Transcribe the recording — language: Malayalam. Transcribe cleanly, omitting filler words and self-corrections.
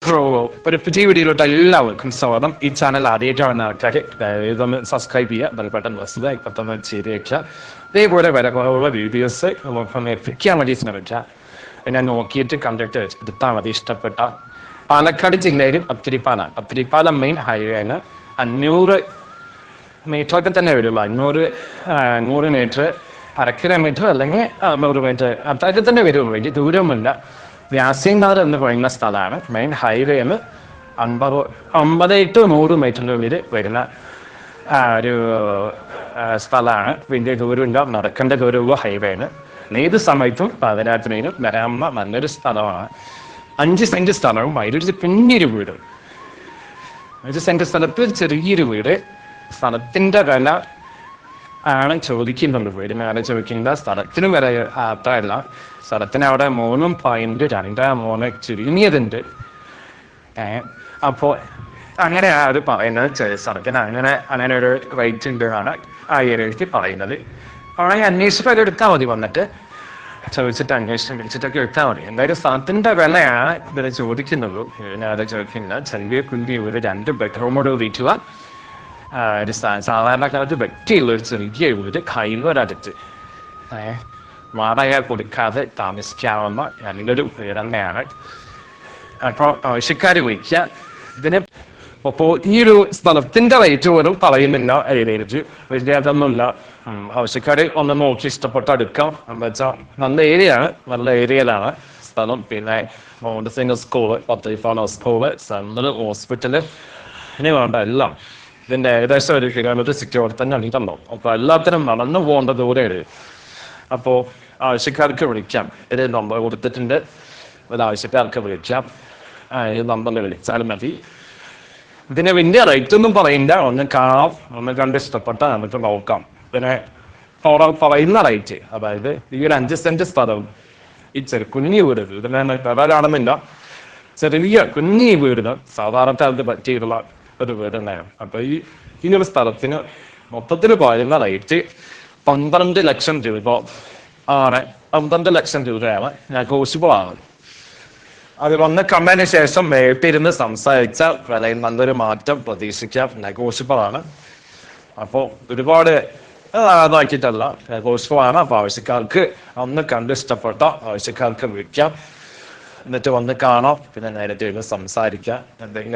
ഒരു പുതിയ വീഡിയോയിലോട്ട് എല്ലാവർക്കും സ്വാഗതം. ഈ ചാനൽ ആദ്യമായിട്ടാണ് ആൾക്കാർ ഇതൊന്ന് സബ്സ്ക്രൈബ് ചെയ്യുക, ബെൽബട്ടൺ വസ്തുത ഇപ്പം തന്നെ ചെയ്ത് വെക്കുക. ഇതേപോലെ വിലക്കുറവുള്ള വീഡിയോസ് നമുക്കൊന്ന് എത്തിക്കാൻ വേണ്ടി ശ്രമിക്കുക. പിന്നെ നോക്കിയിട്ട് കണ്ടിട്ട് എടുത്താൽ മതി. ഇഷ്ടപ്പെട്ട പാലക്കാട് ജില്ലയിൽ പത്തിരിപ്പാലം മെയിൻ ഹൈവേ ആണ്. 500 മീറ്ററൊക്കെ തന്നെ വരുള്ളൂ. 100 മീറ്റർ, 1/2 കിലോമീറ്റർ അല്ലെങ്കിൽ 100 മീറ്റർ അത്രയൊക്കെ തന്നെ വരുള്ളൂ. വലിയ ദൂരമൊന്നുമില്ല. വ്യാസ്യങ്കാട് എന്ന് പറയുന്ന സ്ഥലമാണ്. മെയിൻ ഹൈവേന്ന് 50 to 100 മീറ്ററിനുള്ളിൽ വരുന്ന ഒരു സ്ഥലമാണ്. വലിയ ദൂരമില്ല, നടക്കേണ്ട ദൂരമുള്ള ഹൈവേന്ന്. ഏത് സമയത്തും പാതിരാത്രിയിലും വരാവുന്ന നല്ലൊരു സ്ഥലമാണ്. 5 സെന്റ് സ്ഥലവും അതിലൊരു കുഞ്ഞൊരു വീട്. 5 സെന്റ് സ്ഥലത്ത് ചെറിയൊരു വീട്. സ്ഥലത്തിൻ്റെ വില ആണ് ചോദിക്കുന്നുണ്ട്. വീടിനാണ് ചോദിക്കുന്നത്. സ്ഥലത്തിന് വില അത്രയല്ല. സ്ഥലത്തിന് അവിടെ 3.23 ചുരുങ്ങിയതുണ്ട്. അപ്പോൾ അങ്ങനെയാണ് അത് പറയുന്നത്. സ്ഥലത്തിന് അങ്ങനെ ഒരു റേറ്റ് ഉണ്ട് എന്നാണ് ആ ഏരിയയ്ക്ക് പറയുന്നത്. അവിടെ അന്വേഷിച്ചിട്ട് അത് എടുത്താൽ മതി. വന്നിട്ട് ചോദിച്ചിട്ട് വിളിച്ചിട്ടൊക്കെ എടുത്താൽ മതി. എന്തായാലും സ്ഥലത്തിൻ്റെ വിലയാണ് ഇതിൽ ചോദിക്കുന്നുള്ളൂ. ഇതിനത് ചോദിക്കുന്നത്. ചെറിയ കുഞ്ഞി ഒരു 2 ബെഡ്റൂമോട് വീട്ടുക. ഒരു സാധാരണക്കാലത്ത് വ്യക്തിയുള്ള ഒരു ചെറിയ വീട് കൈവരടുത്ത് വാടക കൊടുക്കാതെ താമസിക്കാവുന്ന നല്ലൊരു വീട് തന്നെയാണ്. അപ്പോൾ ആവശ്യക്കാർ വിളിക്കുക. ഇതിന് അപ്പോൾ ഈ ഒരു സ്ഥലത്തിൻ്റെ റേറ്റ് പോലും പറയുന്നില്ല. അതിലേക്ക് വലിയ അതൊന്നുമില്ല. ആവശ്യക്കാർ ഒന്ന് നോക്കി ഇഷ്ടപ്പെട്ട് എടുക്കാം. എന്താ വെച്ചാൽ നല്ല ഏരിയയാണ്, നല്ല ഏരിയയിലാണ് സ്ഥലം. പിന്നെ മൗണ്ട് സിംഗ് school, Pathirippalam school, central hospital, ഇനി വേണ്ട എല്ലാം ഇതിൻ്റെ ഏകദേശം 1 കിലോമീറ്റർ സിറ്റിയോടെ തന്നെ ഉണ്ടാവും. അപ്പോൾ എല്ലാത്തിനും നടന്നു പോകേണ്ട ദൂരമാണ്. അപ്പോൾ ആവശ്യക്കാർക്ക് വിളിക്കാം. ഇത് നമ്പർ കൊടുത്തിട്ടുണ്ട്. ആവശ്യക്കാർക്ക് വിളിക്കാം. ഈ നമ്പറിൽ വിളിച്ചാലും മതി. ഇതിന് വലിയ റേറ്റ് ഒന്നും പറയില്ല. ഒന്ന് കാണാം, ഒന്ന് കണ്ട് ഇഷ്ടപ്പെട്ടാൽ നമുക്ക് നോക്കാം. പിന്നെ പറയുന്ന റേറ്റ്, അതായത് ഈ ഒരു 5 സെന്റ് സ്ഥലവും ഈ കുഞ്ഞി വീട്, ഇതിനെ കരാറാണെന്നില്ല, ചെറിയ കുഞ്ഞി വീടിന് സാധാരണക്കാർക്ക് പറ്റിയിട്ടുള്ള ഒരു വീട് തന്നെയാണ്. അപ്പൊ ഈ ഒരു സ്ഥലത്തിന് മൊത്തത്തിൽ പറയുന്ന റേറ്റ് 12 ലക്ഷം രൂപ ആണ്. 12 ലക്ഷം രൂപയാണ് നെഗോഷ്യബിളാണ്. അത് വന്ന് കണ്ടതിന് ശേഷം മേട്ടിരുന്ന് സംസാരിച്ച വിലയിൽ നല്ലൊരു മാറ്റം പ്രതീക്ഷിക്കാം. നെഗോഷ്യബിളാണ്. അപ്പോൾ ഒരുപാട് അതാക്കിയിട്ടല്ല, നെഗോഷ്യബിളാണ്. അപ്പോൾ ആവശ്യക്കാർക്ക് ഒന്ന് കണ്ട് ഇഷ്ടപ്പെട്ട ആവശ്യക്കാർക്ക് വിളിക്കാം. എന്നിട്ട് വന്ന് കാണാം. പിന്നെ നേരത്തെ സംസാരിക്കാം. എന്തെങ്കിലും